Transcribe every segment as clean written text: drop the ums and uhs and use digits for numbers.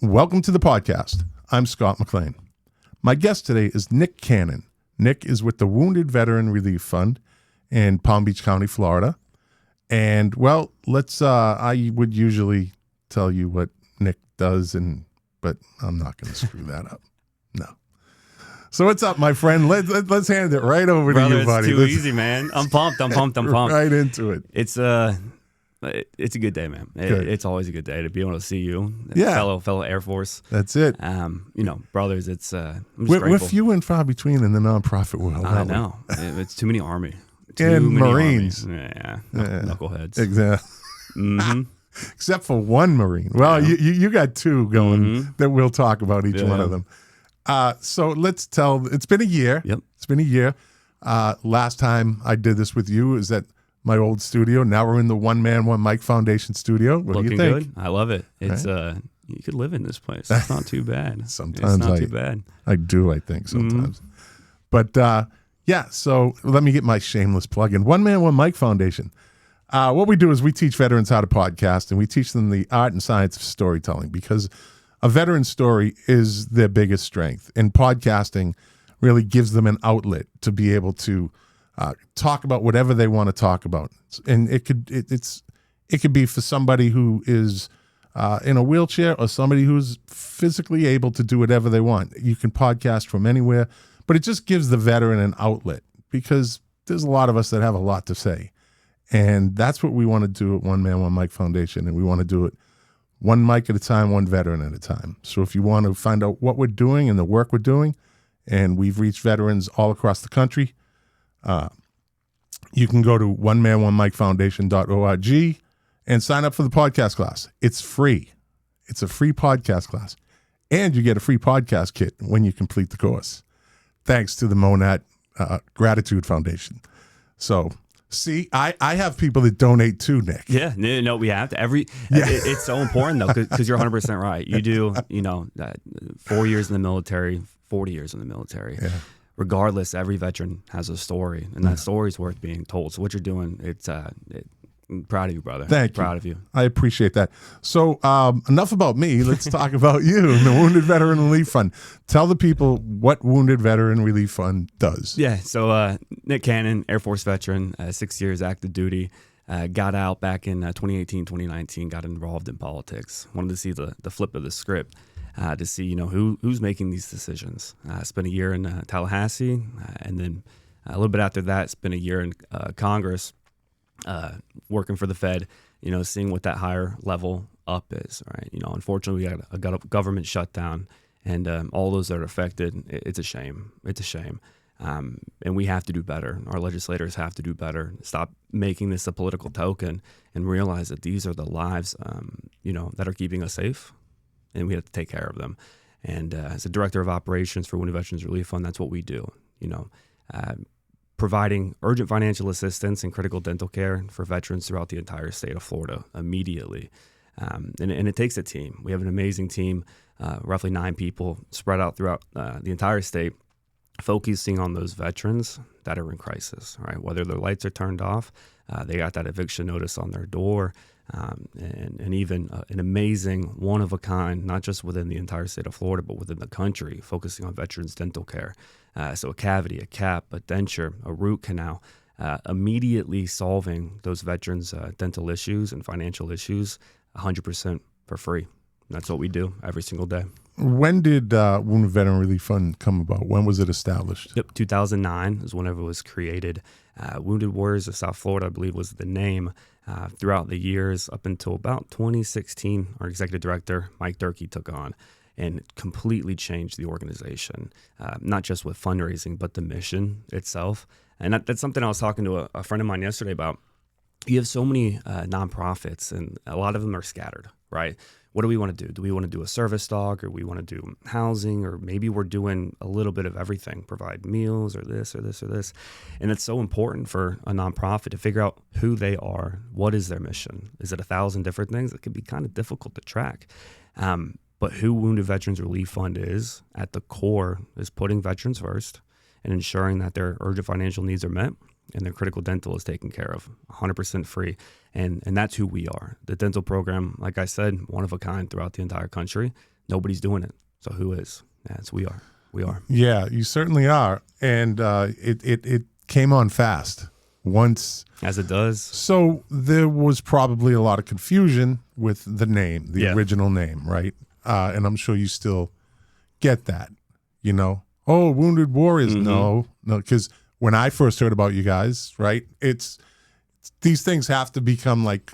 Welcome to the podcast. I'm Scott McLean. My guest today is Nick Cannon. Nick is with the Wounded Veteran Relief Fund in Palm Beach County, Florida. And, well, I would usually tell you what Nick does, but I'm not going to screw that up. No. So what's up, my friend? Let's hand it right over to you, buddy. It's too easy, man. I'm pumped. Right into it. It's a good day, man. It's always a good day to be able to see you, Yeah. fellow Air Force. That's it. Brothers. I'm just We're grateful. few and far between in the nonprofit world. I know. It's too many Army. And Marines. Yeah. Knuckleheads. Exactly. Mm-hmm. Except for one Marine. Well, Yeah. you got two going Mm-hmm. that we'll talk about each Yeah. one of them. So it's been a year. Yep. It's been a year. Last time I did this with you is at my old studio. Now we're in the One Man, One Mic Foundation studio. What Looking do you think? good. I love it. It's you could live in this place. It's not too bad. Sometimes it's not too bad. I do, I think, sometimes. But yeah, so let me get my shameless plug in. One Man, One Mic Foundation. What we do is we teach veterans how to podcast, and we teach them the art and science of storytelling, because a veteran's story is their biggest strength. And podcasting really gives them an outlet to be able to talk about whatever they want to talk about. And it could be for somebody who is in a wheelchair or somebody who's physically able to do whatever they want. You can podcast from anywhere, but it just gives the veteran an outlet, because there's a lot of us that have a lot to say. And that's what we want to do at One Man, One Mic Foundation. And we want to do it one mic at a time, one veteran at a time. So if you want to find out what we're doing and the work we're doing, and we've reached veterans all across the country, you can go to onemanOneMicFoundation.org and sign up for the podcast class. It's free. It's a free podcast class. And you get a free podcast kit when you complete the course, thanks to the Monat Gratitude Foundation. So, see, I have people that donate too, Nick. Yeah, no, we have to. It's so important, though, because you're 100% right. You do, 4 years in the military, 40 years in the military. Yeah. Regardless, every veteran has a story, and that story is worth being told. So what you're doing, I'm proud of you, brother. Thank you. Proud of you. I appreciate that. So enough about me. Let's talk about you and the Wounded Veteran Relief Fund. Tell the people what Wounded Veteran Relief Fund does. Yeah, so Nick Cannon, Air Force veteran, 6 years active duty, got out back in 2018, 2019, got involved in politics. Wanted to see the flip of the script. To see, who's making these decisions. Spent a year in Tallahassee, and then a little bit after that, spent a year in Congress, working for the Fed, seeing what that higher level up is, right? Unfortunately, we had a government shutdown, and all those that are affected, it's a shame. It's a shame. And we have to do better. Our legislators have to do better. Stop making this a political token and realize that these are the lives, that are keeping us safe. And we have to take care of them. And as a director of operations for Wounded Veterans Relief Fund, that's what we do. Providing urgent financial assistance and critical dental care for veterans throughout the entire state of Florida immediately. And it takes a team. We have an amazing team, roughly 9 people spread out throughout the entire state, focusing on those veterans that are in crisis, right? Whether their lights are turned off, they got that eviction notice on their door, and even an amazing one-of-a-kind, not just within the entire state of Florida, but within the country, focusing on veterans' dental care. So a cavity, a cap, a denture, a root canal, immediately solving those veterans' dental issues and financial issues 100% for free. That's what we do every single day. When did Wounded Veteran Relief Fund come about? When was it established? Yep, 2009 is whenever it was created. Wounded Warriors of South Florida, I believe, was the name. Throughout the years, up until about 2016, our executive director, Mike Durkee, took on and completely changed the organization, not just with fundraising, but the mission itself. And that's something I was talking to a friend of mine yesterday about. You have so many nonprofits, and a lot of them are scattered, right? What do we want to do? Do we want to do a service dog, or we want to do housing, or maybe we're doing a little bit of everything, provide meals or this or this or this. And it's so important for a nonprofit to figure out who they are. What is their mission? Is it 1,000 different things? It can be kind of difficult to track. But who Wounded Veterans Relief Fund is at the core is putting veterans first and ensuring that their urgent financial needs are met and their critical dental is taken care of, 100% free. And that's who we are. The dental program, like I said, one of a kind throughout the entire country. Nobody's doing it. So who is? Yes, we are. We are. Yeah, you certainly are. And it came on fast once. As it does. So there was probably a lot of confusion with the name, the original name, right? And I'm sure you still get that, you know? Oh, Wounded Warriors. No, because when I first heard about you guys, right, it's these things have to become like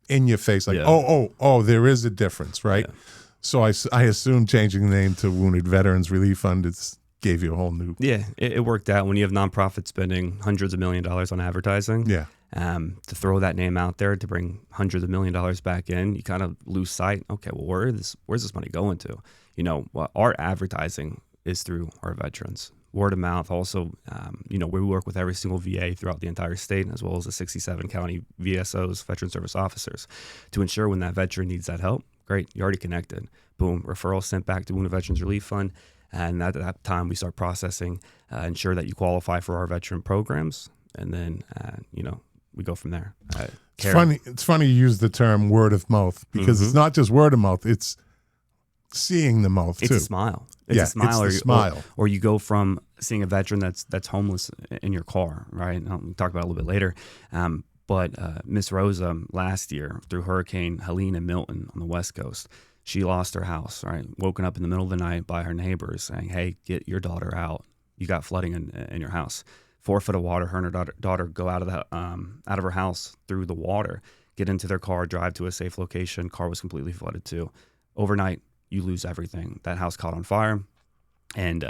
in your face, like, oh, there is a difference, right? Yeah. So I assume changing the name to Wounded Veterans Relief Fund gave you a whole new... Yeah, it worked out. When you have nonprofits spending hundreds of $1 million on advertising, to throw that name out there to bring hundreds of $1 million back in, you kind of lose sight. Okay, well, where's this money going to? You know, our advertising is through our veterans. Word of mouth. Also, we work with every single VA throughout the entire state, as well as the 67 county VSOs, Veteran Service Officers, to ensure when that veteran needs that help. Great, you already connected. Boom, referral sent back to Wounded Veterans Relief Fund. And at that time, we start processing, ensure that you qualify for our veteran programs. And then, we go from there. It's funny you use the term word of mouth, because it's not just word of mouth, it's seeing the mouth too. It's a smile. It's a smile. It's the smile. Or you go from seeing a veteran that's homeless in your car, right? And we'll talk about it a little bit later. But Miss Rosa last year, through Hurricane Helene and Milton on the West Coast, she lost her house, right? Woken up in the middle of the night by her neighbors saying, hey, get your daughter out. You got flooding in your house. 4 foot of water. Her and her daughter go out of her house through the water, get into their car, drive to a safe location. Car was completely flooded too. Overnight, you lose everything. That house caught on fire. And,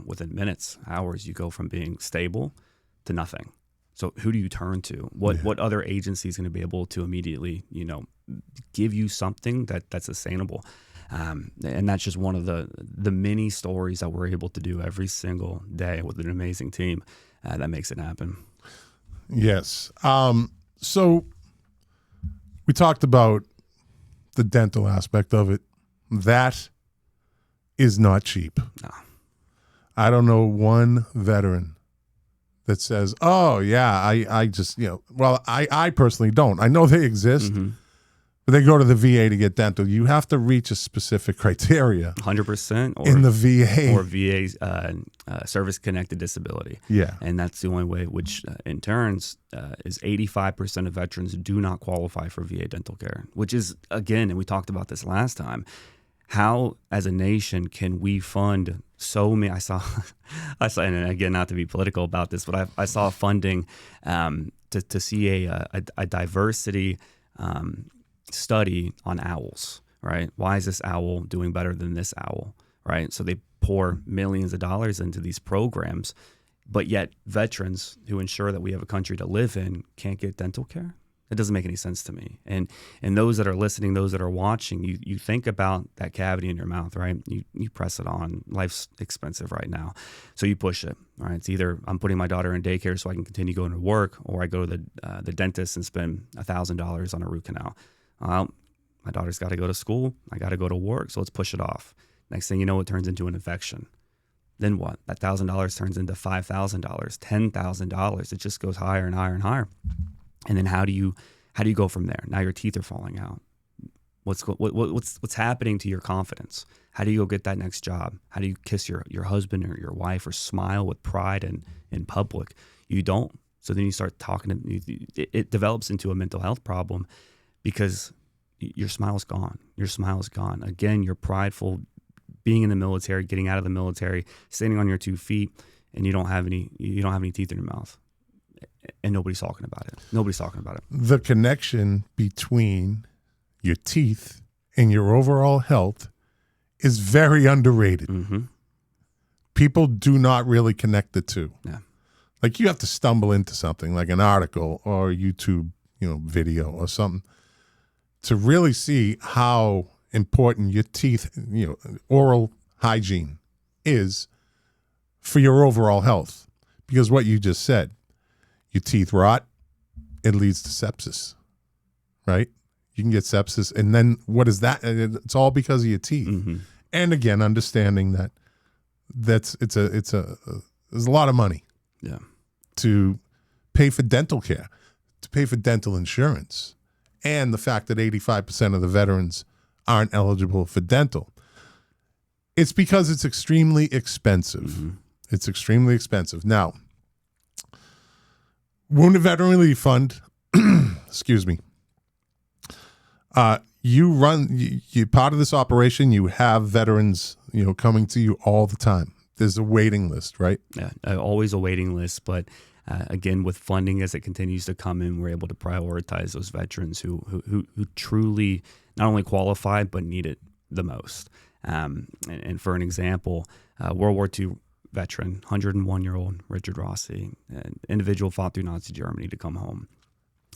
within minutes, hours, you go from being stable to nothing. So who do you turn to? What other agency is going to be able to immediately, give you something that's sustainable? And that's just one of the many stories that we're able to do every single day with an amazing team that makes it happen. Yes. So we talked about the dental aspect of it. That is not cheap. No. I don't know one veteran that says, oh, yeah, I just, I personally don't. I know they exist, but they go to the VA to get dental. You have to reach a specific criteria. 100%. In the VA. Or VA's service-connected disability. Yeah. And that's the only way, which in turns is 85% of veterans do not qualify for VA dental care, which is, again, and we talked about this last time, how as a nation can we fund so many? I saw, and again, not to be political about this, but I saw funding to see a diversity study on owls, right? Why is this owl doing better than this owl, right? So they pour millions of dollars into these programs, but yet veterans who ensure that we have a country to live in can't get dental care. It doesn't make any sense to me. And those that are listening, those that are watching, you think about that cavity in your mouth, right? You press it on. Life's expensive right now. So you push it, right? It's either I'm putting my daughter in daycare so I can continue going to work, or I go to the dentist and spend $1,000 on a root canal. My daughter's got to go to school. I got to go to work. So let's push it off. Next thing you know, it turns into an infection. Then what? That $1,000 turns into $5,000, $10,000. It just goes higher and higher and higher. And then how do you go from there? Now your teeth are falling out. What's happening to your confidence? How do you go get that next job? How do you kiss your husband or your wife or smile with pride in public? You don't. So then you start talking it develops into a mental health problem because your smile's gone. Your smile is gone. Again, you're prideful, being in the military, getting out of the military, standing on your 2 feet, and you don't have any teeth in your mouth. And nobody's talking about it. The connection between your teeth and your overall health is very underrated. Mm-hmm. People do not really connect the two. Yeah. Like you have to stumble into something like an article or a YouTube, video or something to really see how important your teeth, oral hygiene is for your overall health. Because what you just said, your teeth rot, it leads to sepsis, right? You can get sepsis, and then what is that? It's all because of your teeth. Mm-hmm. And again, understanding that there's a lot of money, to pay for dental care, to pay for dental insurance, and the fact that 85% of the veterans aren't eligible for dental. It's because it's extremely expensive. Mm-hmm. It's extremely expensive. Now, Wounded Veteran Relief Fund, excuse me, you part of this operation, you have veterans, coming to you all the time. There's a waiting list, right? Yeah, always a waiting list, but again, with funding as it continues to come in, we're able to prioritize those veterans who truly not only qualify but need it the most. And for an example, World War II veteran, 101-year-old Richard Rossi, an individual fought through Nazi Germany to come home.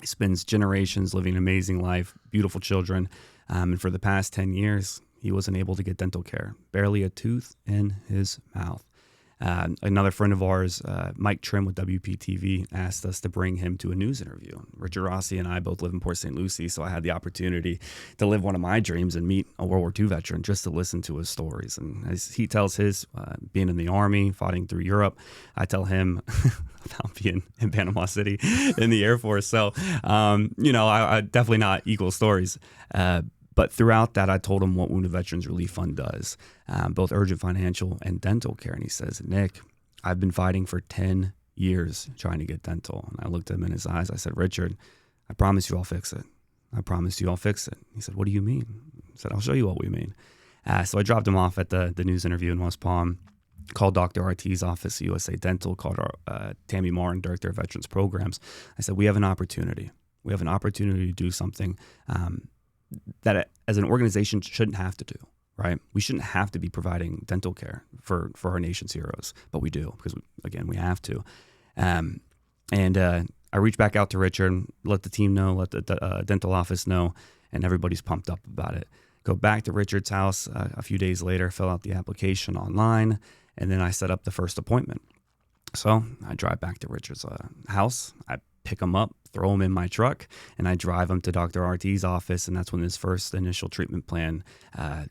He spends generations living an amazing life, beautiful children, and for the past 10 years, he wasn't able to get dental care, barely a tooth in his mouth. Another friend of ours, Mike Trim with WPTV, asked us to bring him to a news interview. Richard Rossi and I both live in Port St. Lucie, so I had the opportunity to live one of my dreams and meet a World War II veteran just to listen to his stories. And as he tells his, being in the Army, fighting through Europe, I tell him about being in Panama City in the Air Force. So, I definitely not equal stories. But throughout that, I told him what Wounded Veterans Relief Fund does, both urgent financial and dental care. And he says, Nick, I've been fighting for 10 years trying to get dental. And I looked at him in his eyes. I said, Richard, I promise you I'll fix it. I promise you I'll fix it. He said, what do you mean? I said, I'll show you what we mean. So I dropped him off at the news interview in West Palm, called Dr. RT's office, USA Dental, called our Tammy Martin, Director of Veterans Programs. I said, we have an opportunity. We have an opportunity to do something that as an organization shouldn't have to do, right? We shouldn't have to be providing dental care for our nation's heroes, but we do because, we have to. I reached back out to Richard, let the team know, let the dental office know, and everybody's pumped up about it. Go back to Richard's house a few days later, fill out the application online, and then I set up the first appointment. So I drive back to Richard's house. I pick him up, throw him in my truck, and I drive him to Dr. RT's office, and that's when his first initial treatment plan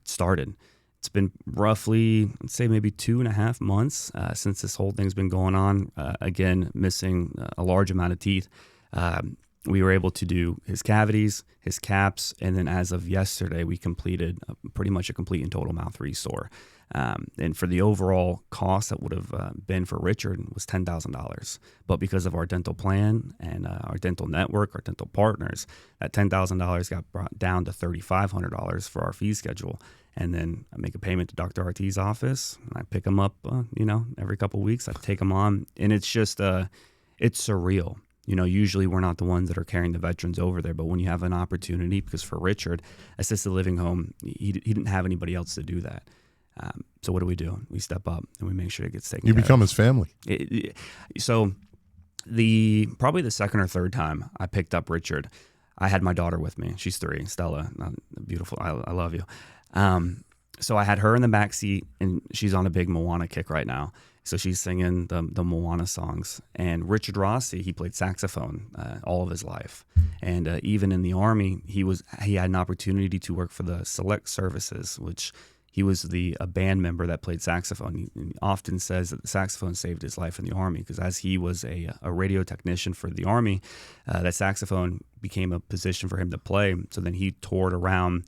started. It's been roughly, let's say maybe 2.5 months since this whole thing's been going on. Again, missing a large amount of teeth. We were able to do his cavities, his caps, and then as of yesterday, we completed pretty much a complete and total mouth restore. And for the overall cost that would have been for Richard was $10,000. But because of our dental plan and our dental network, our dental partners, that $10,000 got brought down to $3,500 for our fee schedule. And then I make a payment to Dr. RT's office, and I pick him up, every couple of weeks. I take him on, and it's just, it's surreal. Usually we're not the ones that are carrying the veterans over there, but when you have an opportunity, because for Richard, assisted living home, he didn't have anybody else to do that. So what do? We step up and we make sure it gets taken care of. You become his family. So probably the second or third time I picked up Richard, I had my daughter with me. She's 3, Stella, beautiful. I love you. So I had her in the back seat, and she's on a big Moana kick right now. So she's singing the Moana songs. And Richard Rossi, he played saxophone all of his life. And even in the Army, he had an opportunity to work for the Select Services, which he was a band member that played saxophone. He often says that the saxophone saved his life in the Army, because as he was a radio technician for the Army, that saxophone became a position for him to play. So then he toured around,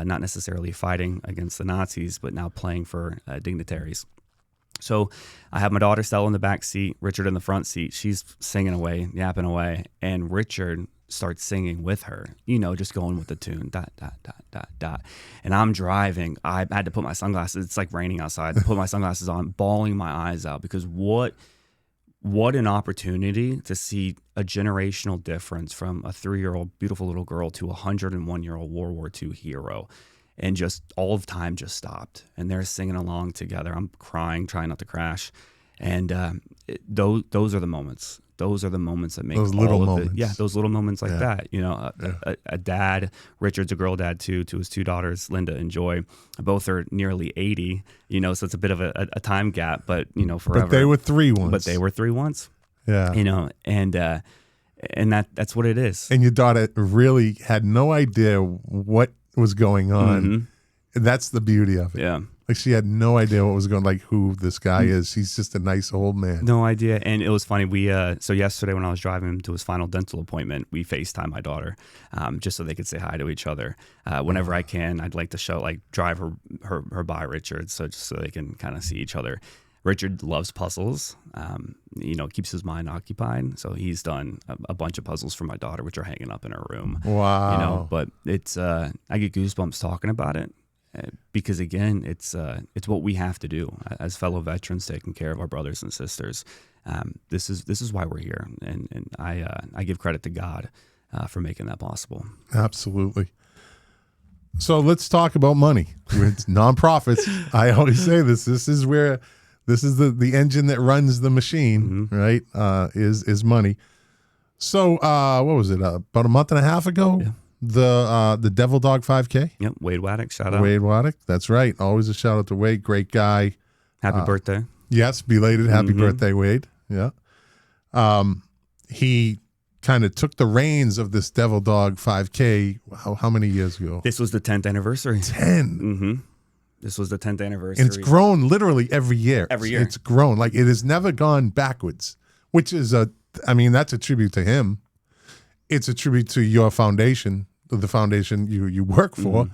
not necessarily fighting against the Nazis, but now playing for dignitaries. So I have my daughter Stella in the back seat, Richard in the front seat. She's singing away, yapping away, and Richard starts singing with her, just going with the tune, dot, dot, dot, dot, dot. And I'm driving. I had to put my sunglasses. It's like raining outside. Put my sunglasses on, bawling my eyes out, because what an opportunity to see a generational difference from a 3-year-old beautiful little girl to a 101-year-old World War II hero. And just all of time just stopped, and they're singing along together. I'm crying, trying not to crash. And those are the moments. Those are the moments that make those little moments. Those little moments like that. A dad, Richard's a girl dad too, to his 2 daughters, Linda and Joy. Both are nearly 80. So it's a bit of a time gap, but forever. But they were 3 once. But they were 3 once. Yeah. And that's what it is. And your daughter really had no idea what was going on. Mm-hmm. That's the beauty of it. Yeah. Like she had no idea what was going, like who this guy is. He's just a nice old man. No idea. And it was funny. So yesterday when I was driving him to his final dental appointment, we FaceTime my daughter, just so they could say hi to each other. Whenever I can, I'd like to drive her by Richard, just so they can kind of see each other. Richard loves puzzles, keeps his mind occupied. So he's done a bunch of puzzles for my daughter, which are hanging up in her room. Wow. But it's, I get goosebumps talking about it. Because again, it's what we have to do as fellow veterans, taking care of our brothers and sisters. This is why we're here, and I give credit to God for making that possible. Absolutely. So let's talk about money. It's nonprofits. I always say this. This is the engine that runs the machine, right? Is money. So what was it? About a month and a half ago. Yeah. The Devil Dog 5K. Yep, Wade Waddick, shout out. Wade Waddick, that's right. Always a shout out to Wade, great guy. Happy birthday. Yes, belated happy birthday, Wade. Yeah. He kind of took the reins of this Devil Dog 5K. How many years ago? This was the 10th anniversary. 10. This was the 10th anniversary. And it's grown literally every year. Every year. It's grown. Like it has never gone backwards, which is that's a tribute to him. It's a tribute to your foundation, the foundation you work for.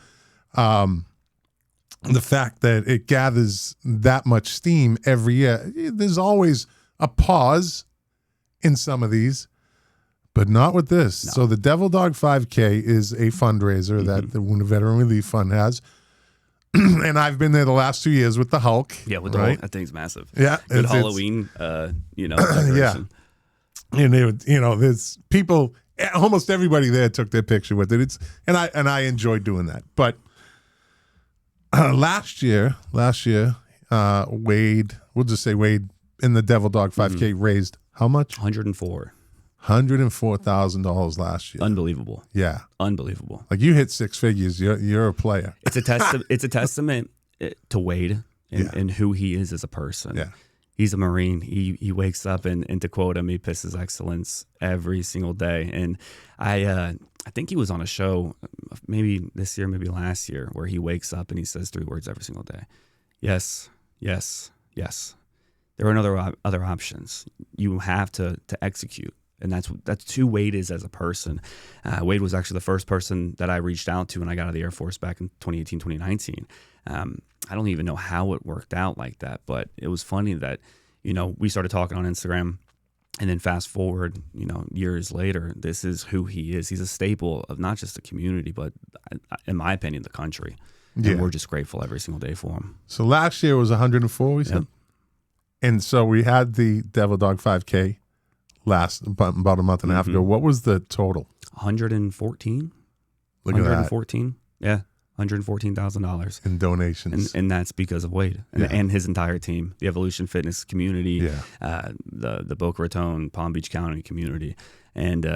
The fact that it gathers that much steam every year. There's always a pause in some of these, but not with this. No. So the Devil Dog 5K is a fundraiser that the Wounded Veteran Relief Fund has. And I've been there the last 2 years with the Hulk. Yeah, with the Hulk. That thing's massive. Yeah. Good Halloween, yeah. And there's people... Almost everybody there took their picture with it. And I enjoyed doing that. But last year, Wade, we'll just say Wade in the Devil Dog 5K raised how much? $104,000 last year. Unbelievable. Yeah, unbelievable. Like you hit six figures. You're a player. It's a testament to Wade and who he is as a person. Yeah. He's a Marine. He wakes up and to quote him, he pisses excellence every single day. And I think he was on a show maybe this year, maybe last year, where he wakes up and he says 3 words every single day. Yes, yes, yes. There are no other options. You have to execute. And that's who Wade is as a person. Wade was actually the first person that I reached out to when I got out of the Air Force back in 2018, 2019. I don't even know how it worked out like that, but it was funny that, we started talking on Instagram, and then fast forward, years later, this is who he is. He's a staple of not just the community, but in my opinion, the country. Yeah. And we're just grateful every single day for him. So last year was 104, we said? Yep. And so we had the Devil Dog 5K about a month and a half ago. What was the total? 114. Look at that. 114. Yeah. $114,000 in donations, and that's because of Wade and his entire team, the Evolution Fitness community, the Boca Raton, Palm Beach County community, and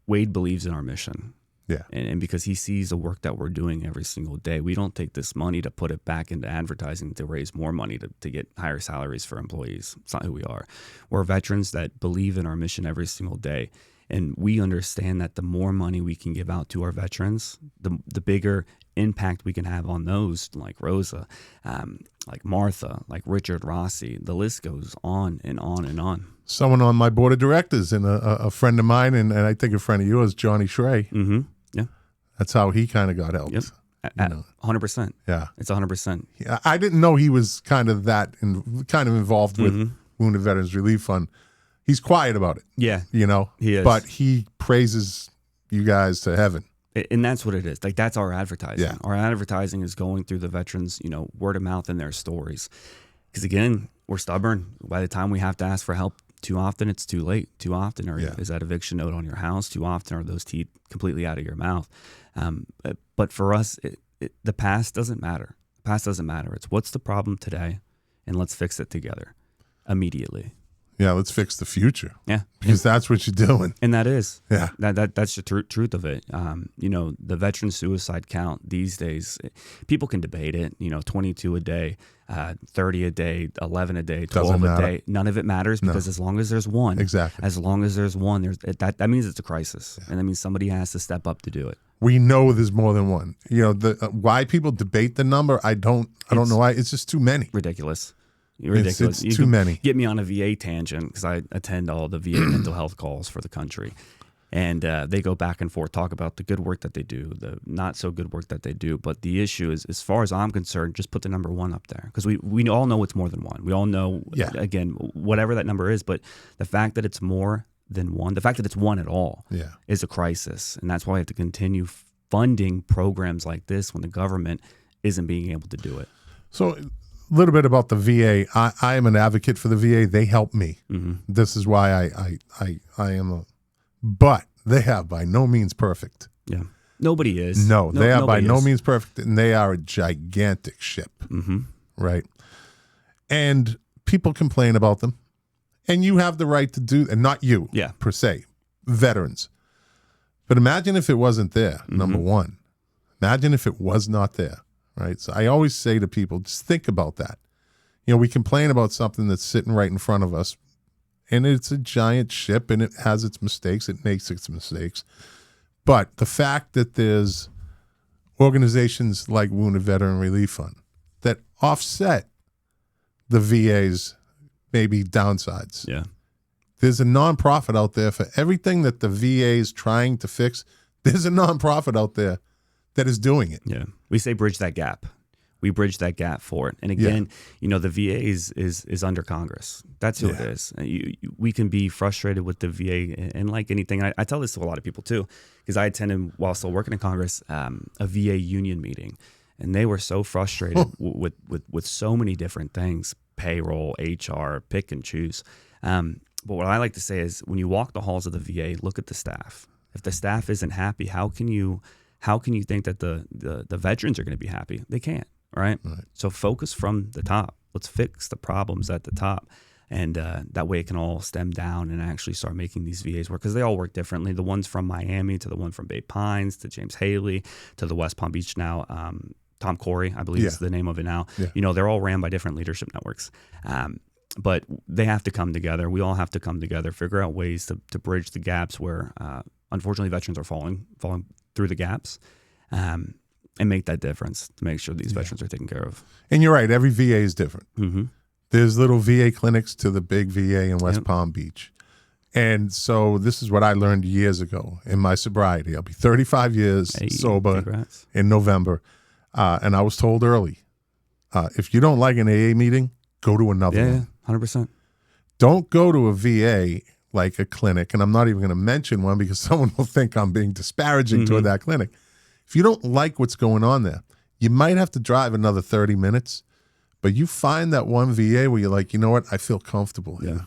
Wade believes in our mission. Yeah, and because he sees the work that we're doing every single day, we don't take this money to put it back into advertising to raise more money to get higher salaries for employees. It's not who we are. We're veterans that believe in our mission every single day. And we understand that the more money we can give out to our veterans, the bigger impact we can have on those like Rosa, like Martha, like Richard Rossi. The list goes on and on and on. Someone on my board of directors and a friend of mine, and I think a friend of yours, Johnny Shrey. Mm-hmm. Yeah. That's how he kind of got helped. Yep. 100%. Yeah. It's 100%. Yeah, I didn't know he was kind of involved with Wounded Veterans Relief Fund. He's quiet about it. Yeah. He is. But he praises you guys to heaven. And that's what it is. Like, that's our advertising. Yeah. Our advertising is going through the veterans, word of mouth and their stories. Because, again, we're stubborn. By the time we have to ask for help, too often it's too late. Too often is that eviction note on your house. Too often are those teeth completely out of your mouth. But for us, the past doesn't matter. The past doesn't matter. It's what's the problem today, and let's fix it together immediately. Yeah, let's fix the future. Yeah. Because that's what you're doing. And that is. Yeah. That's the truth of it. The veteran suicide count these days, people can debate it, 22 a day, 30 a day, 11 a day, 12 a day. None of it matters because as long as there's one. Exactly. As long as there's one, that means it's a crisis. Yeah. And that means somebody has to step up to do it. We know there's more than one. Why people debate the number, I don't know why. It's just too many. Ridiculous. Ridiculous. It's too many. Get me on a VA tangent because I attend all the VA mental health calls for the country. And they go back and forth, talk about the good work that they do, the not so good work that they do. But the issue is, as far as I'm concerned, just put the number one up there. Because we all know it's more than one. We all know, again, whatever that number is. But the fact that it's more than one, the fact that it's one at all is a crisis. And that's why we have to continue funding programs like this when the government isn't being able to do it. So a little bit about the VA. I am an advocate for the VA. They help me. Mm-hmm. This is why I am but they have by no means perfect. Yeah. Nobody is. No, they are by no means perfect, and they are a gigantic ship. Mm-hmm. Right? And people complain about them. And you have the right to do, and not you per se, veterans. But imagine if it wasn't there, number one. Imagine if it was not there. Right. So I always say to people, just think about that. We complain about something that's sitting right in front of us, and it's a giant ship and it has its mistakes. It makes its mistakes. But the fact that there's organizations like Wounded Veteran Relief Fund that offset the VA's maybe downsides. Yeah. There's a nonprofit out there for everything that the VA is trying to fix. There's a nonprofit out there that is doing it. Yeah. We say bridge that gap. We bridge that gap for it. And again, the VA is under Congress. That's who it is. We can be frustrated with the VA, and like anything, I tell this to a lot of people too, because I attended, while still working in Congress, a VA union meeting, and they were so frustrated with so many different things, payroll, HR, pick and choose. But what I like to say is, when you walk the halls of the VA, look at the staff. If the staff isn't happy, how can you think that the veterans are going to be happy? They can't, right? So focus from the top. Let's fix the problems at the top. And that way it can all stem down and actually start making these VAs work, because they all work differently. The ones from Miami to the one from Bay Pines to James Haley to the West Palm Beach now, Tom Corey, I believe is the name of it now. Yeah. They're all ran by different leadership networks. But they have to come together. We all have to come together, figure out ways to bridge the gaps where, unfortunately, veterans are falling through the gaps, and make that difference to make sure these veterans are taken care of. And you're right. Every VA is different. Mm-hmm. There's little VA clinics to the big VA in West Palm Beach. And so this is what I learned years ago in my sobriety. I'll be 35 years sober in November. And I was told early, if you don't like an AA meeting, go to another one. 100%. Don't go to a VA like a clinic, and I'm not even going to mention one because someone will think I'm being disparaging toward that clinic. If you don't like what's going on there, you might have to drive another 30 minutes, but you find that one VA where you're like, you know what, I feel comfortable here.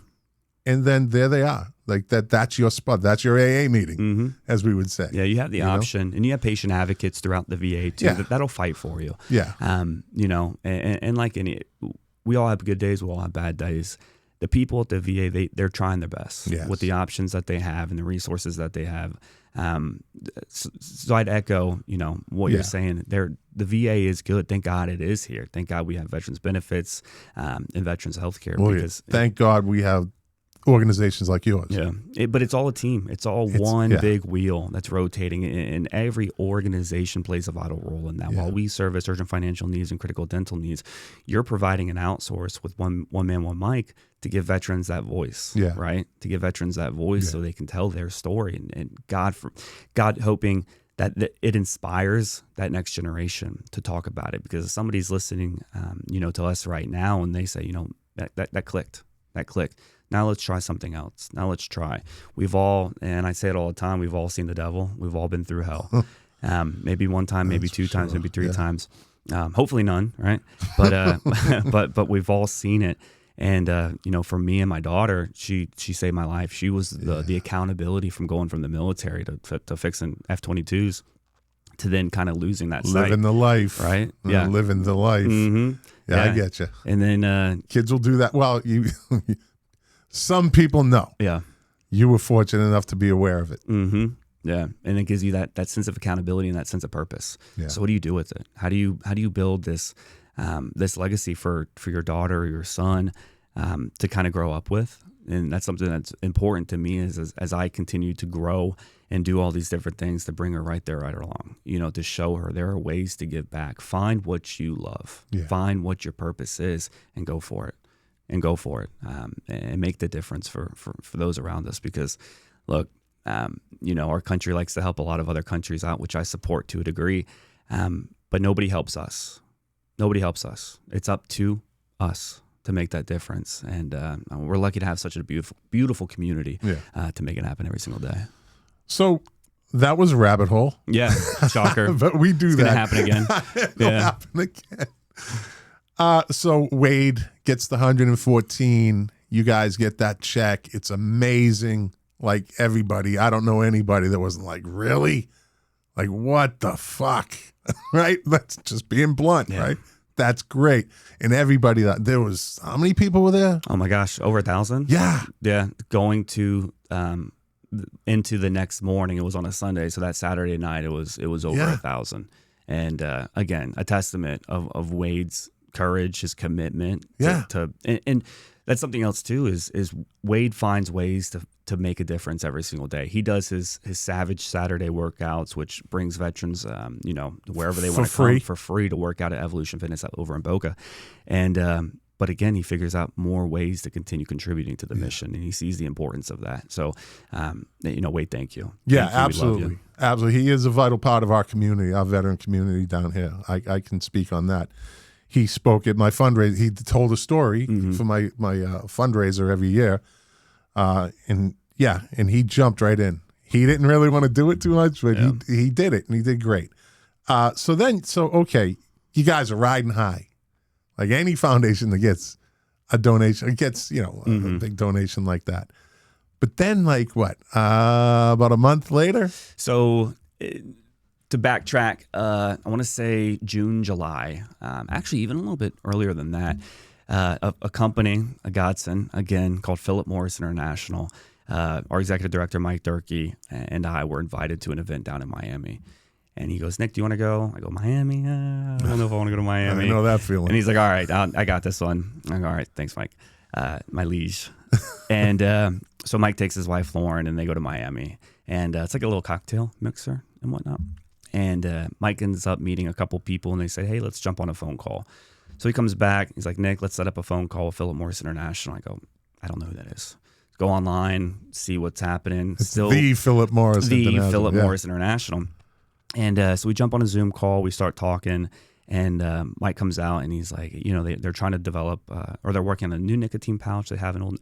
And then there they are. Like that's your spot. That's your AA meeting, as we would say. Yeah, you have the option, and you have patient advocates throughout the VA too. That'll fight for you. Yeah. And like we all have good days, we all have bad days. The people at the VA, they're trying their best with the options that they have and the resources that they have. So I'd echo, what you're saying. The VA is good. Thank God it is here. Thank God we have veterans benefits and veterans healthcare. Because thank God we have organizations like yours. Yeah, but it's all a team. It's one big wheel that's rotating, and every organization plays a vital role in that. While we service urgent financial needs and critical dental needs, you're providing an outsource with one man, one mic to give veterans that voice, right? To give veterans that voice so they can tell their story, and God hoping that it inspires that next generation to talk about it, because if somebody's listening, to us right now, and they say, that clicked. Now let's try something else. Now let's try. We've all, and I say it all the time, we've all seen the devil. We've all been through hell. Maybe one time, maybe two times, maybe three times. Hopefully none, right? But but we've all seen it. And for me and my daughter, she saved my life. She was the accountability from going from the military to fixing F-22s to then kind of losing that sight. Living the life. Right? Living the life. Mm-hmm. Yeah, I get you. And then kids will do that. Well, Some people know. Yeah. You were fortunate enough to be aware of it. Mm-hmm. Yeah, and it gives you that sense of accountability and that sense of purpose. Yeah. So what do you do with it? How do you build this this legacy for your daughter or your son to kind of grow up with? And that's something that's important to me as I continue to grow and do all these different things to bring her right along, to show her there are ways to give back. Find what you love, find what your purpose is, and go for it. And make the difference for those around us. Because, look, our country likes to help a lot of other countries out, which I support to a degree, but nobody helps us. Nobody helps us. It's up to us to make that difference. And we're lucky to have such a beautiful community to make it happen every single day. So that was a rabbit hole. Yeah, shocker. But we do it's that. Gonna happen again. It'll happen again. So Wade gets the 114. You guys get that check. It's amazing. Like everybody, I don't know anybody that wasn't like, really? Like, what the fuck? Right? That's just being blunt, right? That's great. And everybody, there was, how many people were there? Oh my gosh, over 1,000? Yeah. Yeah, going to into the next morning. It was on a Sunday, so that Saturday night it was over 1,000. And again, a testament of Wade's courage, his commitment to and that's something else too, is Wade finds ways to make a difference every single day. He does his Savage Saturday workouts, which brings veterans, wherever they want to come for free to work out at Evolution Fitness over in Boca. And but again, he figures out more ways to continue contributing to the mission, and he sees the importance of that. So, Wade, thank you. Yeah, thank you. absolutely. We love you. Absolutely. He is a vital part of our community, our veteran community down here. I can speak on that. He spoke at my fundraiser. He told a story for my fundraiser every year. And he jumped right in. He didn't really want to do it too much, but he did it, and he did great. Okay, you guys are riding high. Like any foundation that gets a donation, it gets, a big donation like that. But then like what, about a month later? So to backtrack, I want to say June, July, actually even a little bit earlier than that, a company, a godsend, again, called Philip Morris International. Our executive director, Mike Durkee, and I were invited to an event down in Miami. And he goes, Nick, do you want to go? I go, Miami? I don't know if I want to go to Miami. I know that feeling. And he's like, all right, I got this one. I go, all right, thanks, Mike. My liege. And so Mike takes his wife, Lauren, and they go to Miami. And it's like a little cocktail mixer and whatnot. And Mike ends up meeting a couple people, and they say, hey, let's jump on a phone call. So he comes back. He's like, Nick, let's set up a phone call with Philip Morris International. I go, I don't know who that is. Go online, see what's happening. It's the Philip Morris International. Philip Morris International. And so we jump on a Zoom call. We start talking, and Mike comes out, and he's like, they're trying to develop, or they're working on a new nicotine pouch. They have an old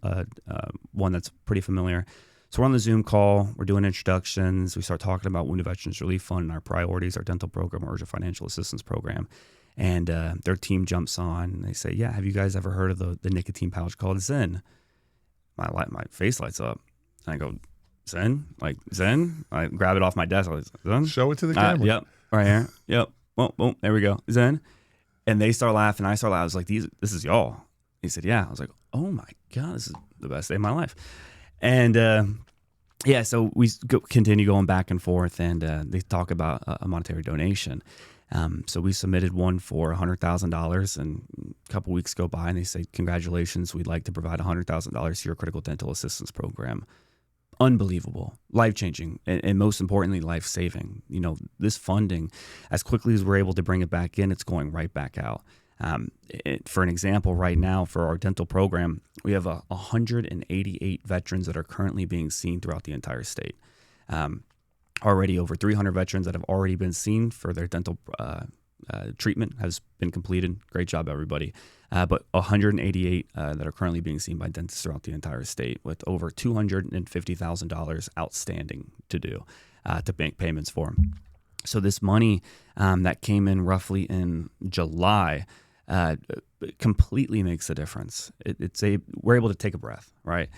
one that's pretty familiar. So we're on the Zoom call. We're doing introductions. We start talking about Wounded Veterans Relief Fund and our priorities, our dental program, our urgent financial assistance program. And their team jumps on, and they say, yeah, have you guys ever heard of the nicotine pouch called Zen? My face lights up. And I go, Zen? Like Zen? I grab it off my desk. I was like, Zen? Show it to the camera. Yep. Right here. Yep. Boom. There we go. Zen. And they start laughing. I start laughing. I was like, this is y'all. He said, yeah. I was like, oh my God, this is the best day of my life. And so we continue going back and forth, and they talk about a monetary donation. So we submitted one for $100,000, and a couple weeks go by, and they say, congratulations, we'd like to provide $100,000 to your critical dental assistance program. Unbelievable, life-changing, and most importantly, life-saving. This funding, as quickly as we're able to bring it back in, it's going right back out. For an example, right now for our dental program, we have 188 veterans that are currently being seen throughout the entire state. Already over 300 veterans that have already been seen for their dental treatment has been completed. Great job, everybody. But 188 that are currently being seen by dentists throughout the entire state, with over $250,000 outstanding to do to bank payments for. So this money that came in roughly in July completely makes a difference. We're able to take a breath, right?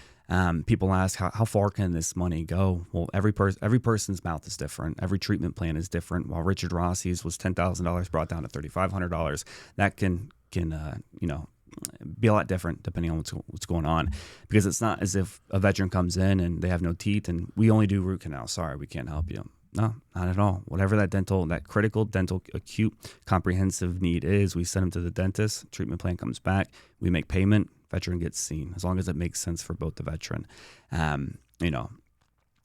People ask how far can this money go? Well, every person's mouth is different. Every treatment plan is different. While Richard Rossi's was $10,000 brought down to $3,500, that can be a lot different depending on what's going on, because it's not as if a veteran comes in and they have no teeth and we only do root canal. Sorry, we can't help you. No, not at all. Whatever that critical dental acute comprehensive need is, we send them to the dentist. Treatment plan comes back. We make payment. Veteran gets seen, as long as it makes sense for both the veteran, you know,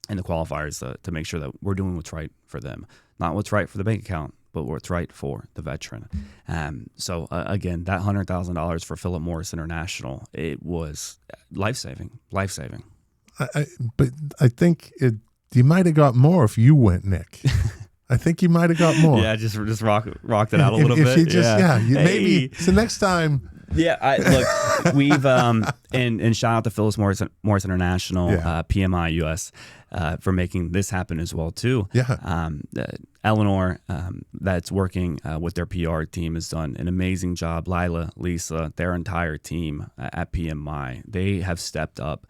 and the qualifiers to make sure that we're doing what's right for them, not what's right for the bank account, but what's right for the veteran. So again, that $100,000 for Philip Morris International, it was life-saving. But I think you might have got more if you went, Nick. I think you might have got more. Yeah, just rocked it out a little bit. If you just, maybe. So next time. Yeah, look, we've and shout out to Phyllis Morris International, PMI US, for making this happen as well too. Yeah, Eleanor, that's working with their PR team, has done an amazing job. Lila, Lisa, their entire team at PMI, they have stepped up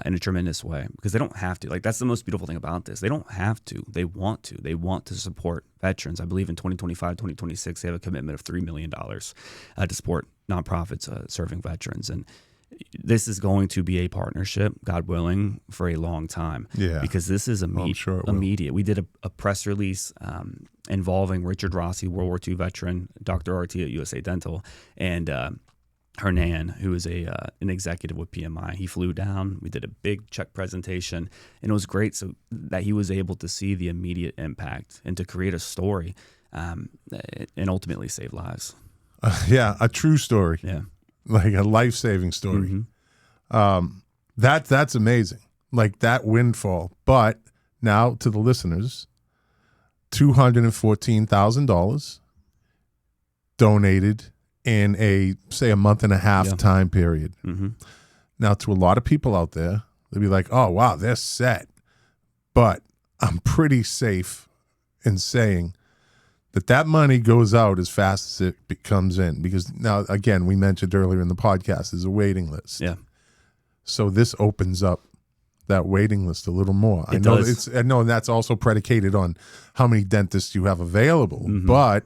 in a tremendous way, because they don't have to. Like, that's the most beautiful thing about this. They don't have to. They want to. They want to support veterans. I believe in 2025, 2026, they have a commitment of $3 million to support nonprofits serving veterans. And this is going to be a partnership, God willing, for a long time. Yeah. Because this is immediate. We did a press release involving Richard Rossi, World War II veteran, Dr. RT at USA Dental, and Hernan, who is an executive with PMI. He flew down. We did a big check presentation, and it was great so that he was able to see the immediate impact and to create a story and ultimately save lives. A true story. Yeah, like a life-saving story. Mm-hmm. That's amazing. Like that windfall. But now to the listeners, $214,000 donated in a month and a half time period. Mm-hmm. Now, to a lot of people out there, they'll be like, oh, wow, they're set. But I'm pretty safe in saying that money goes out as fast as it comes in. Because now, again, we mentioned earlier in the podcast, there's a waiting list. Yeah. So this opens up that waiting list a little more. I know and that's also predicated on how many dentists you have available. Mm-hmm. But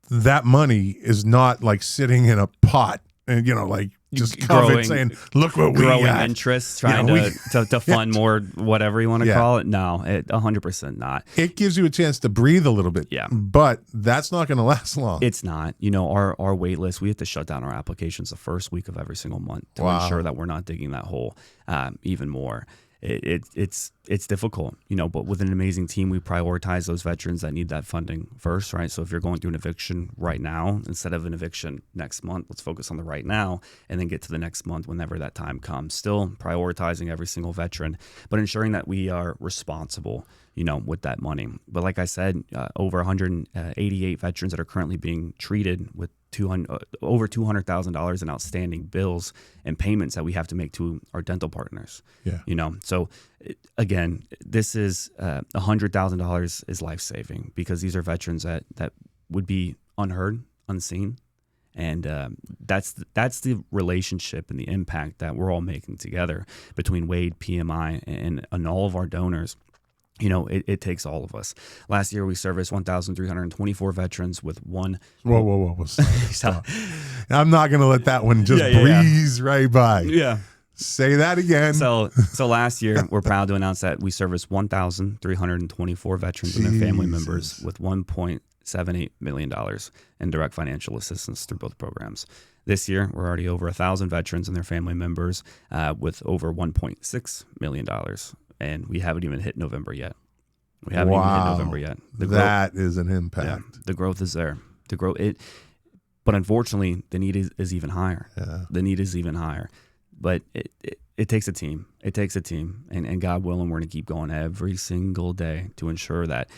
that money is not like sitting in a pot and, like just covered saying, look what we got. Growing interest, trying to fund more, whatever you want to call it. No, 100% not. It gives you a chance to breathe a little bit. Yeah. But that's not going to last long. It's not. Our wait list, we have to shut down our applications the first week of every single month to ensure that we're not digging that hole even more. It's difficult, but with an amazing team, we prioritize those veterans that need that funding first, right? So if you're going through an eviction right now, instead of an eviction next month, let's focus on the right now and then get to the next month whenever that time comes. Still prioritizing every single veteran, but ensuring that we are responsible, with that money. But like I said, over 188 veterans that are currently being treated with over $200,000 in outstanding bills and payments that we have to make to our dental partners. Yeah. So again, this is $100,000 is life-saving, because these are veterans that would be unheard, unseen. And that's the relationship and the impact that we're all making together between Wade, PMI, and all of our donors. It takes all of us. Last year, we serviced 1,324 veterans with one. Whoa. Stop. I'm not going to let that one just breeze right by. Yeah. Say that again. So last year, we're proud to announce that we serviced 1,324 veterans and their family members with $1.78 million in direct financial assistance through both programs. This year, we're already over 1,000 veterans and their family members with over $1.6 million. And we haven't even hit November yet. That is an impact. Yeah, the growth is there. But unfortunately, the need is even higher. Yeah. The need is even higher. But it takes a team. It takes a team. And God willing, we're going to keep going every single day to ensure that,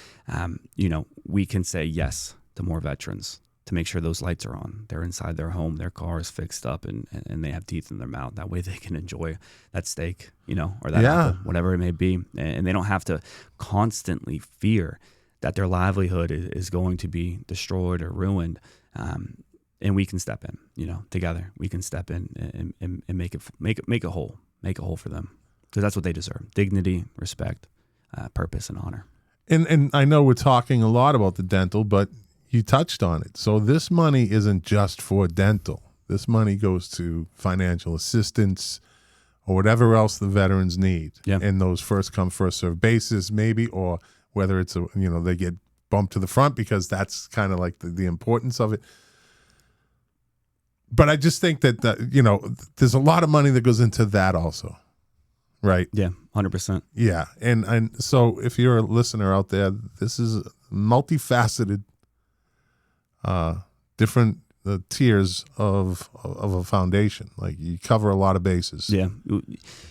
we can say yes to more veterans, to make sure those lights are on. They're inside their home, their car is fixed up, and they have teeth in their mouth. That way they can enjoy that steak, or that apple, whatever it may be. And they don't have to constantly fear that their livelihood is going to be destroyed or ruined. And we can step in, together. We can step in and make it whole for them, because that's what they deserve: dignity, respect, purpose, and honor. And I know we're talking a lot about the dental, but you touched on it. So this money isn't just for dental. This money goes to financial assistance or whatever else the veterans need in those first come, first serve basis, maybe, or whether it's they get bumped to the front because that's kind of like the importance of it. But I just think that there's a lot of money that goes into that also, right? Yeah, 100%. Yeah, and so if you're a listener out there, this is multifaceted, different tiers of a foundation. Like you cover a lot of bases. Yeah,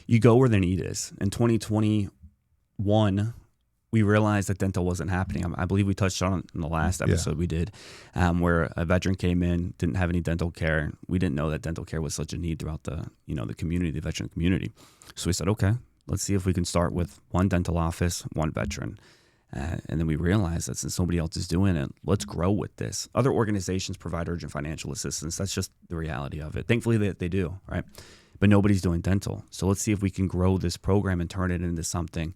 you go where the need is. In 2021, we realized that dental wasn't happening. I believe we touched on it in the last episode we did, where a veteran came in, didn't have any dental care. We didn't know that dental care was such a need throughout the community, the veteran community. So we said, okay, let's see if we can start with one dental office, one veteran. And then we realized that since nobody else is doing it, let's grow with this. Other organizations provide urgent financial assistance. That's just the reality of it. Thankfully, they do, right? But nobody's doing dental. So let's see if we can grow this program and turn it into something,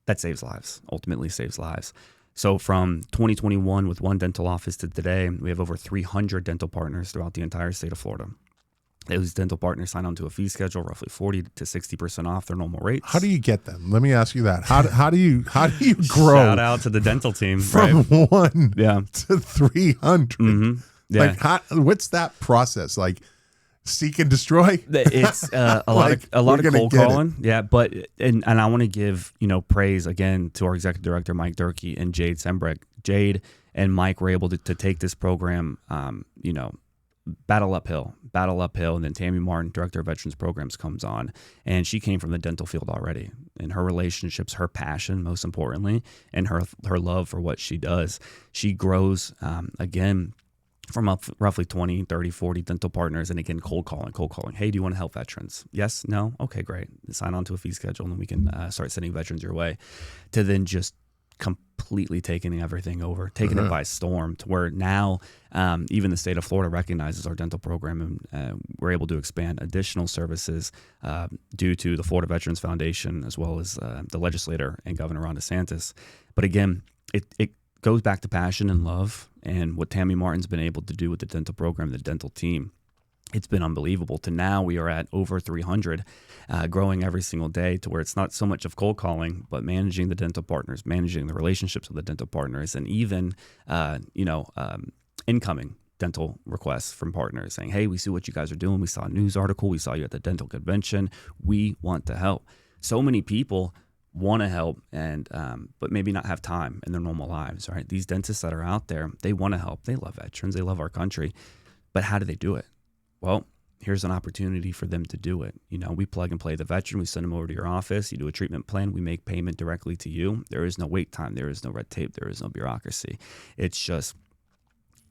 that saves lives, ultimately saves lives. So from 2021 with one dental office to today, we have over 300 dental partners throughout the entire state of Florida. Those dental partners sign on to a fee schedule, roughly 40 to 60% off their normal rates. How do you get them? Let me ask you that. How do you grow? Shout out to the dental team from right? 1 to 300. Mm-hmm. Yeah. Like, what's that process? Like, seek and destroy? It's a lot of cold calling. Yeah, but and I want to give praise again to our executive director Mike Durkee and Jade Sembrek. Jade and Mike were able to take this program, battle uphill, and then Tammy Martin, director of veterans programs, comes on, and she came from the dental field already. And her relationships, her passion, most importantly, and her love for what she does, she grows again from roughly 20, 30, 40 dental partners, and again, cold calling. Hey, do you want to help veterans? Yes? No? Okay, great. Sign on to a fee schedule, and then we can start sending veterans your way. To then just completely taking everything over, taking it by storm, to where now even the state of Florida recognizes our dental program, and we're able to expand additional services due to the Florida Veterans Foundation, as well as the legislator and Governor Ron DeSantis. But again, it goes back to passion and love, and what Tammy Martin's been able to do with the dental program, the dental team. It's been unbelievable. To now we are at over 300, growing every single day, to where it's not so much of cold calling, but managing the dental partners, managing the relationships with the dental partners, and even incoming dental requests from partners saying, hey, we see what you guys are doing. We saw a news article. We saw you at the dental convention. We want to help. So many people want to help, and but maybe not have time in their normal lives, right? These dentists that are out there, they want to help. They love veterans. They love our country. But how do they do it? Well, here's an opportunity for them to do it. We plug and play the veteran. We send them over to your office. You do a treatment plan. We make payment directly to you. There is no wait time. There is no red tape. There is no bureaucracy. It's just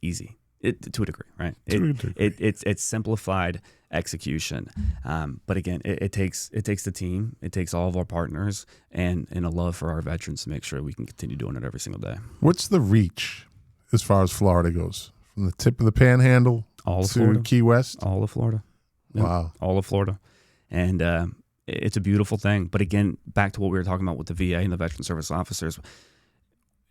easy. To a degree, right? It's simplified execution. But again, it takes the team. It takes all of our partners and a love for our veterans to make sure we can continue doing it every single day. What's the reach as far as Florida goes? From the tip of the Panhandle all of to Florida. Key West? All of Florida. Yep. Wow. All of Florida. And it's a beautiful thing. But again, back to what we were talking about with the VA and the veteran service officers,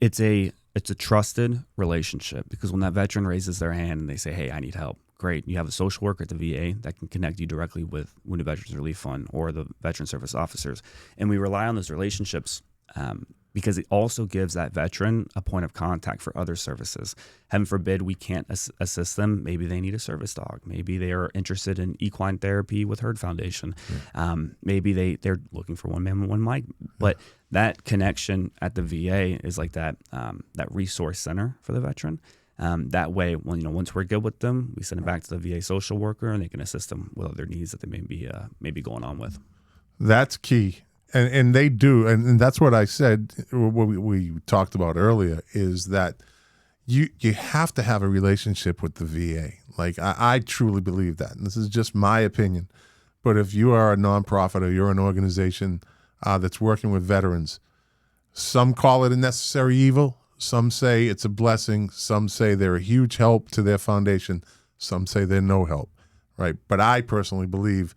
it's a trusted relationship, because when that veteran raises their hand and they say, hey, I need help, great. You have a social worker at the VA that can connect you directly with Wounded Veterans Relief Fund or the veteran service officers. And we rely on those relationships because it also gives that veteran a point of contact for other services. Heaven forbid we can't assist them. Maybe they need a service dog. Maybe they are interested in equine therapy with Herd Foundation. Yeah. Maybe they're looking for one man, one mic. But that connection at the VA is like that resource center for the veteran. That way, once we're good with them, we send them back to the VA social worker, and they can assist them with other needs that they may be going on with. That's key. And they do, and that's what I said, what we talked about earlier, is that you have to have a relationship with the VA. Like, I truly believe that, and this is just my opinion. But if you are a nonprofit or you're an organization that's working with veterans, some call it a necessary evil. Some say it's a blessing. Some say they're a huge help to their foundation. Some say they're no help, right? But I personally believe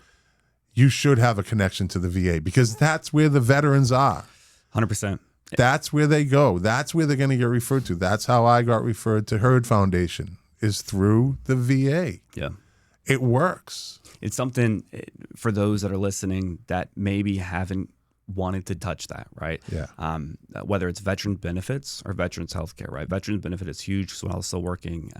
you should have a connection to the VA, because that's where the veterans are. 100%. That's where they go. That's where they're going to get referred to. That's how I got referred to Herd Foundation, is through the VA. Yeah. It works. It's something for those that are listening that maybe haven't wanted to touch that, right? Yeah. Whether it's veteran benefits or veterans healthcare, right? Veterans benefit is huge. So when I was still working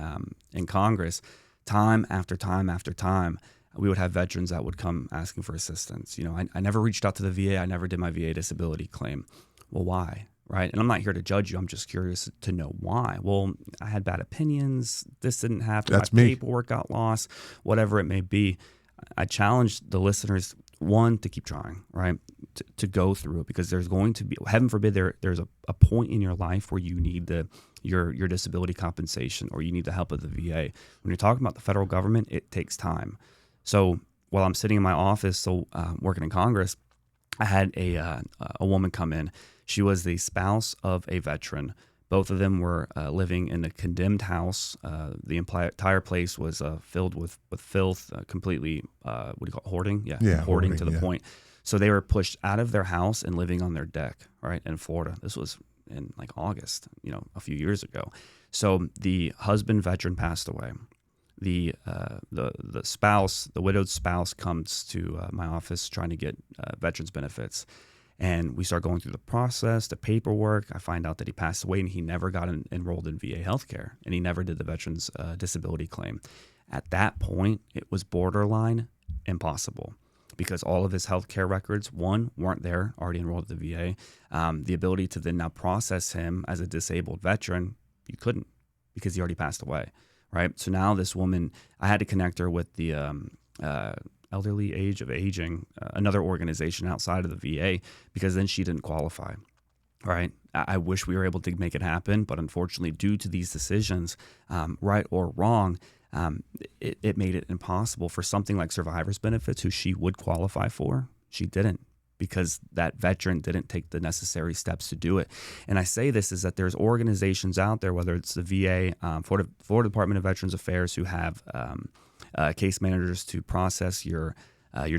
in Congress, time after time after time, we would have veterans that would come asking for assistance. I never reached out to the VA. I never did my VA disability claim. Well, why? Right. And I'm not here to judge you. I'm just curious to know why. Well, I had bad opinions. This didn't happen. That's my me. Paperwork got lost, whatever it may be. I challenge the listeners, one, to keep trying, right? To go through it, because there's going to be, heaven forbid, there's a point in your life where you need your disability compensation, or you need the help of the VA. When you're talking about the federal government, it takes time. So while I'm sitting in my office, working in Congress, I had a woman come in. She was the spouse of a veteran. Both of them were living in a condemned house. The entire place was filled with filth, completely, what do you call it, hoarding? Yeah, hoarding to the point. So they were pushed out of their house and living on their deck, right, in Florida. This was in like August, a few years ago. So the husband veteran passed away. The spouse, the widowed spouse, comes to my office trying to get veterans benefits. And we start going through the process, the paperwork. I find out that he passed away and he never got enrolled in VA healthcare, and he never did the veterans disability claim. At that point, it was borderline impossible, because all of his healthcare records, one, weren't there, already enrolled at the VA. The ability to then now process him as a disabled veteran, you couldn't, because he already passed away, right? So now this woman, I had to connect her with the Elderly Age of Aging, another organization outside of the VA, because then she didn't qualify, right? I wish we were able to make it happen, but unfortunately, due to these decisions, right or wrong, it made it impossible for something like survivor's benefits, who she would qualify for. She didn't, because that veteran didn't take the necessary steps to do it. And I say this is that there's organizations out there, whether it's the VA, Florida Department of Veterans Affairs, who have case managers to process your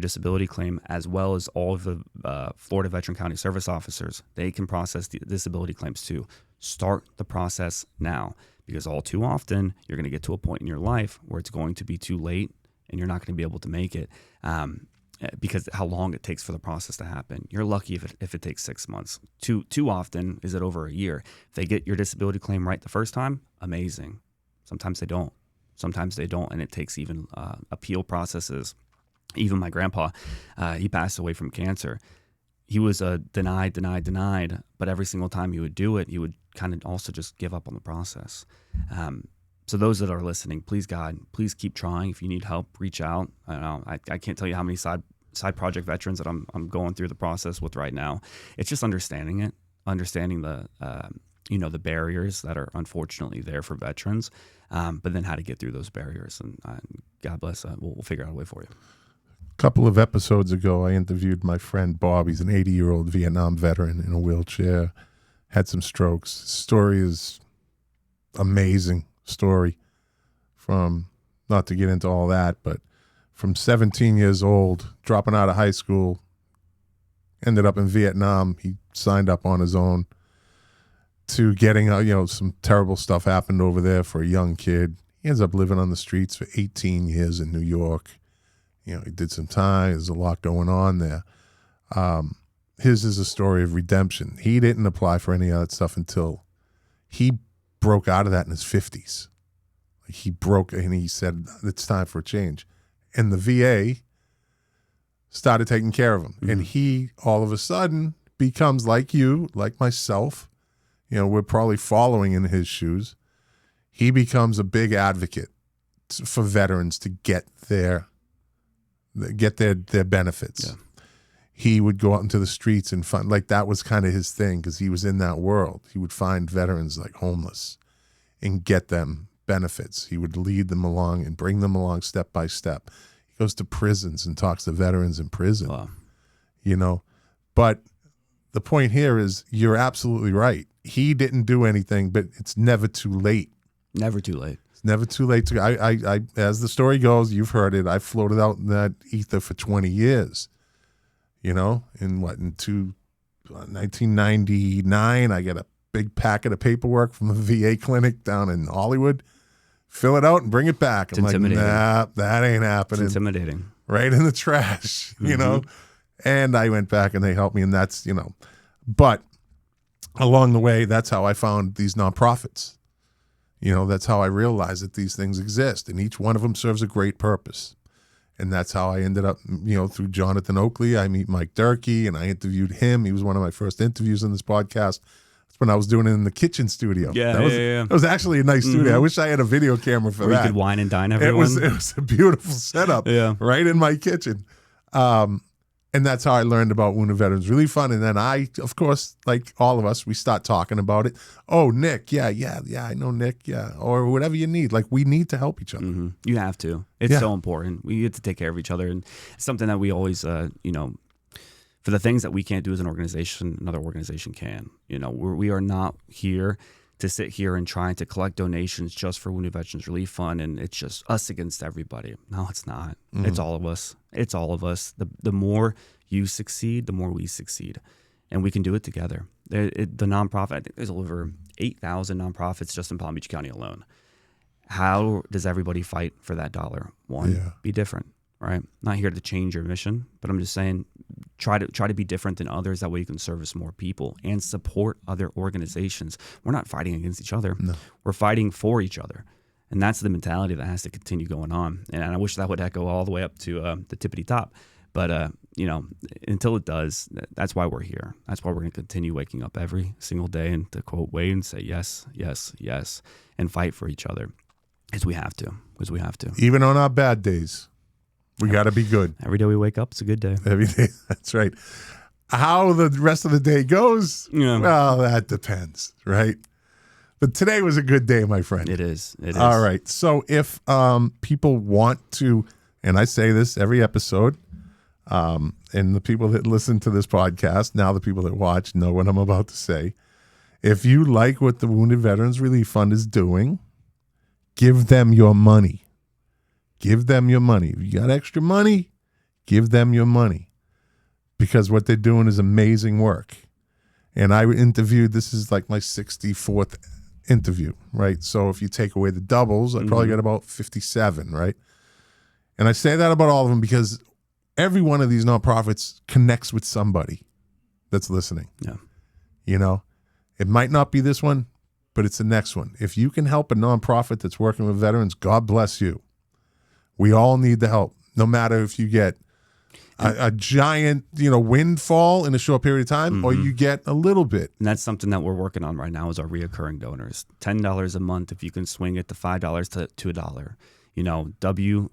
disability claim, as well as all of the Florida Veteran County Service Officers. They can process the disability claims too. Start the process now, because all too often you're going to get to a point in your life where it's going to be too late and you're not going to be able to make it, because how long it takes for the process to happen. You're lucky if it takes 6 months. Too often is it over a year. If they get your disability claim right the first time, amazing. Sometimes they don't. And it takes even appeal processes. Even my grandpa, he passed away from cancer. He was denied, but every single time he would do it, he would kind of also just give up on the process. So those that are listening, please keep trying. If you need help, reach out. I can't tell you how many side project veterans that I'm going through the process with right now. It's just understanding the the barriers that are unfortunately there for veterans, but then how to get through those barriers. And God bless, we'll figure out a way for you. A couple of episodes ago, I interviewed my friend Bob. He's an 80-year-old Vietnam veteran in a wheelchair, had some strokes. His story is amazing story, from, not to get into all that, but from 17 years old, dropping out of high school, ended up in Vietnam. He signed up on his own, to getting, some terrible stuff happened over there for a young kid. He ends up living on the streets for 18 years in New York. He did some time. There's a lot going on there. His is a story of redemption. He didn't apply for any of that stuff until he broke out of that in his 50s. He broke, and he said, it's time for a change. And the VA started taking care of him. Mm-hmm. And he, all of a sudden, becomes like you, like myself. We're probably following in his shoes. He becomes a big advocate for veterans to get their benefits. Yeah. He would go out into the streets and find, like, that was kind of his thing, because he was in that world. He would find veterans like homeless and get them benefits. He would lead them along and bring them along step by step. He goes to prisons and talks to veterans in prison. Wow. But the point here is, you're absolutely right. He didn't do anything, but it's never too late. Never too late. It's never too late to. I as the story goes, you've heard it. I floated out in that ether for 20 years. In 1999. I get a big packet of paperwork from the VA clinic down in Hollywood. Fill it out and bring it back. I'm like, nah, that ain't happening. It's intimidating. Right in the trash, you know? And I went back and they helped me, and that's, you know. But along the way, that's how I found these nonprofits. You know, that's how I realized that these things exist, and each one of them serves a great purpose. And that's how I ended up, you know, through Jonathan Oakley. I meet Mike Durkee, and I interviewed him. He was one of my first interviews in this podcast. That's when I was doing it in the kitchen studio. That was actually a nice studio. I wish I had a video camera for that. You could wine and dine everyone. It was a beautiful setup right in my kitchen. And that's how I learned about Wounded Veterans Relief Fund. And then I, of course, like all of us, we start talking about it. Oh, Nick, yeah, I know Nick, or whatever you need. Like, we need to help each other. You have to. It's so important. We get to take care of each other. And it's something that we always, you know, for the things that we can't do as an organization, another organization can. You know, we are not here to sit here and trying to collect donations just for Wounded Veterans Relief Fund, and it's just us against everybody. No, it's not. It's all of us. It's all of us. The more you succeed, the more we succeed, and we can do it together. The nonprofit, I think there's over 8,000 nonprofits just in Palm Beach County alone. How does everybody fight for that dollar? One, be different, right? Not here to change your mission, but I'm just saying, try to be different than others. That way you can service more people and support other organizations. We're not fighting against each other. No. We're fighting for each other. And that's the mentality that has to continue going on. And I wish that would echo all the way up to the tippity top. But, you know, until it does, that's why we're here. That's why we're going to continue waking up every single day and, to quote Wade, and say yes, yes, yes, and fight for each other as we have to, Even on our bad days. We got to be good. Every day we wake up, it's a good day. Every day, that's right. How the rest of the day goes, well, that depends, right? But today was a good day, my friend. It is. All right. So if people want to, and I say this every episode, and the people that listen to this podcast, now the people that watch know what I'm about to say. If you like what the Wounded Veterans Relief Fund is doing, give them your money. Give them your money. If you got extra money, give them your money, because what they're doing is amazing work. And I interviewed, this is like my 64th interview, right? So if you take away the doubles, I probably got about 57, right? And I say that about all of them because every one of these nonprofits connects with somebody that's listening. Yeah. You know, it might not be this one, but it's the next one. If you can help a nonprofit that's working with veterans, God bless you. We all need the help, no matter if you get a giant, you know, windfall in a short period of time, or you get a little bit. And that's something that we're working on right now is our reoccurring donors. $10 a month, if you can swing it to $5 to $1. You know, WVRF.org,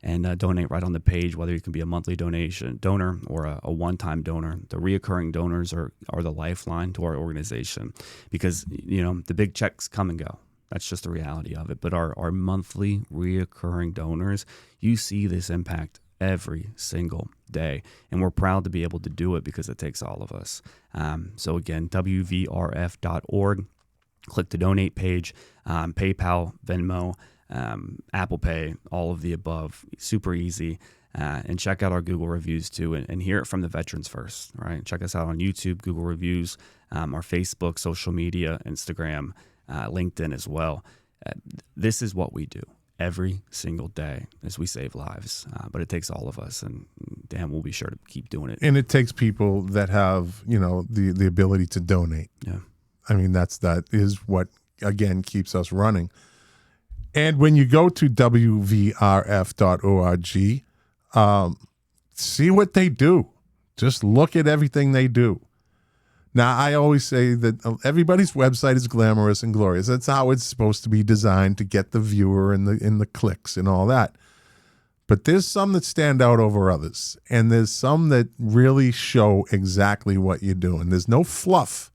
and donate right on the page, whether you can be a monthly donor or a one-time donor. The reoccurring donors are the lifeline to our organization, because, you know, the big checks come and go. That's just the reality of it. But our monthly reoccurring donors, you see this impact every single day. And we're proud to be able to do it because it takes all of us. So again, WVRF.org, click the donate page, PayPal, Venmo, Apple Pay, all of the above. Super easy. And check out our Google reviews too, and hear it from the veterans first, right? Check us out on YouTube, Google reviews, our Facebook, social media, Instagram, LinkedIn as well. This is what we do every single day as we save lives, but it takes all of us, and damn, we'll be sure to keep doing it. And it takes people that have, you know, the ability to donate. Yeah. I mean, that is what, again, keeps us running. And when you go to WVRF.org, see what they do. Just look at everything they do. Now, I always say that everybody's website is glamorous and glorious. That's how it's supposed to be designed, to get the viewer and the clicks and all that. But there's some that stand out over others, and there's some that really show exactly what you're doing. There's no fluff.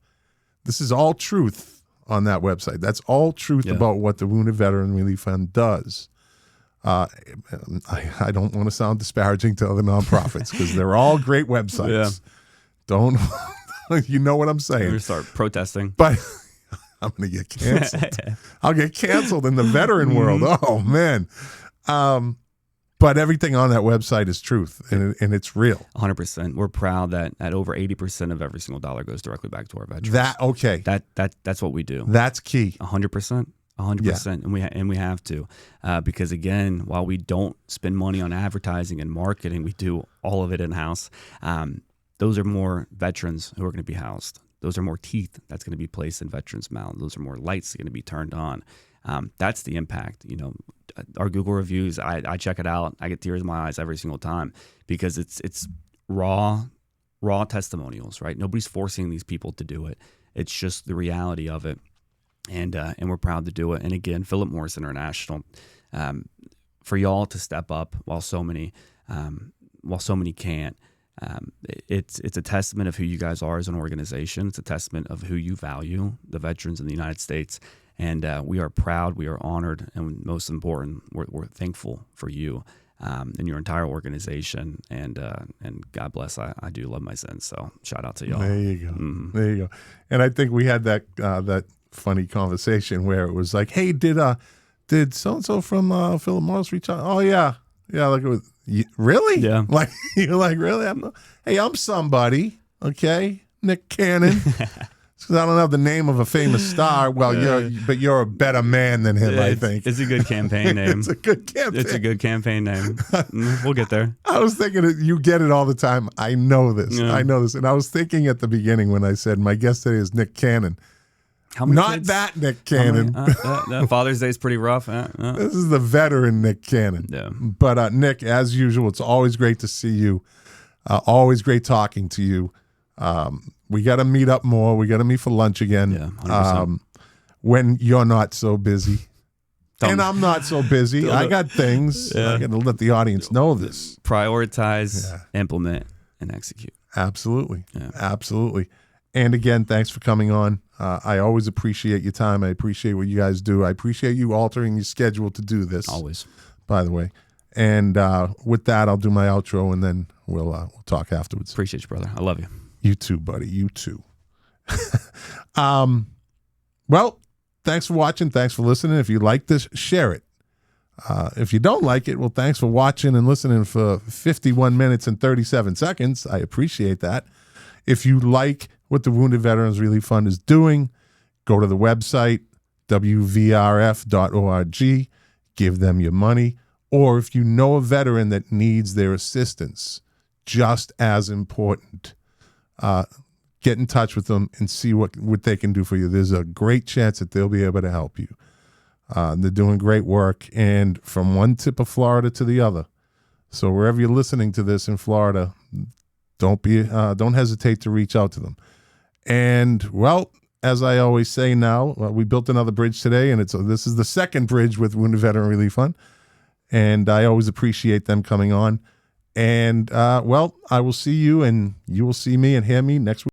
This is all truth on that website. That's all truth about what the Wounded Veteran Relief Fund does. I don't want to sound disparaging to other nonprofits, because they're all great websites. Yeah. Don't... You know what I'm saying? You're going to start protesting. But I'm going to get canceled. I'll get canceled in the veteran world. Oh, man. But everything on that website is truth, and it's real. 100%. We're proud that at over 80% of every single dollar goes directly back to our veterans. That's what we do. That's key. 100%. 100%, and we have to, because again, while we don't spend money on advertising and marketing, we do all of it in house. Those are more veterans who are going to be housed. Those are more teeth that's going to be placed in veterans' mouths. Those are more lights going to be turned on. That's the impact. You know, our Google reviews, I check it out. I get tears in my eyes every single time because it's raw testimonials, right? Nobody's forcing these people to do it. It's just the reality of it. And we're proud to do it. And again, Philip Morris International, for y'all to step up while so many can't. It's a testament of who you guys are as an organization. It's a testament of who you value, the veterans in the United States. And we are proud, we are honored, and most important, we're thankful for you and your entire organization. And God bless. I do love my sins. So shout out to y'all. There you go. There you go. And I think we had that funny conversation where it was like, hey, did so and so from Philip Morris reach out? Oh yeah, like it was really, yeah. Like you're like really? I'm somebody, okay, Nick Cannon. Because I don't have the name of a famous star. Well, you're a better man than him. I think it's a good campaign name. It's a good campaign. It's a good campaign name. We'll get there. I was thinking you get it all the time. I know this. Yeah. I know this, and I was thinking at the beginning when I said my guest today is Nick Cannon. How many Not kids? that Nick Cannon. Father's Day is pretty rough. This is the veteran Nick Cannon. Yeah. But Nick, as usual, it's always great to see you. Always great talking to you. We got to meet up more. We got to meet for lunch again. Yeah, 100%. When you're not so busy. And I'm not so busy. I got things. Yeah. I got to let the audience know this. Prioritize, implement, and execute. Absolutely. Yeah. Absolutely. And again, thanks for coming on. I always appreciate your time. I appreciate what you guys do. I appreciate you altering your schedule to do this. Always. By the way. And with that, I'll do my outro, and then we'll talk afterwards. Appreciate you, brother. I love you. You too, buddy. You too. Well, thanks for watching. Thanks for listening. If you like this, share it. If you don't like it, well, thanks for watching and listening for 51 minutes and 37 seconds. I appreciate that. If you like what the Wounded Veterans Relief Fund is doing, go to the website, wvrf.org, give them your money. Or if you know a veteran that needs their assistance, just as important, get in touch with them and see what they can do for you. There's a great chance that they'll be able to help you. They're doing great work, and from one tip of Florida to the other. So wherever you're listening to this in Florida, don't hesitate to reach out to them. And well, as I always say now, we built another bridge today, and this is the second bridge with Wounded Veteran Relief Fund, and I always appreciate them coming on. And well, I will see you, and you will see me and hear me next week.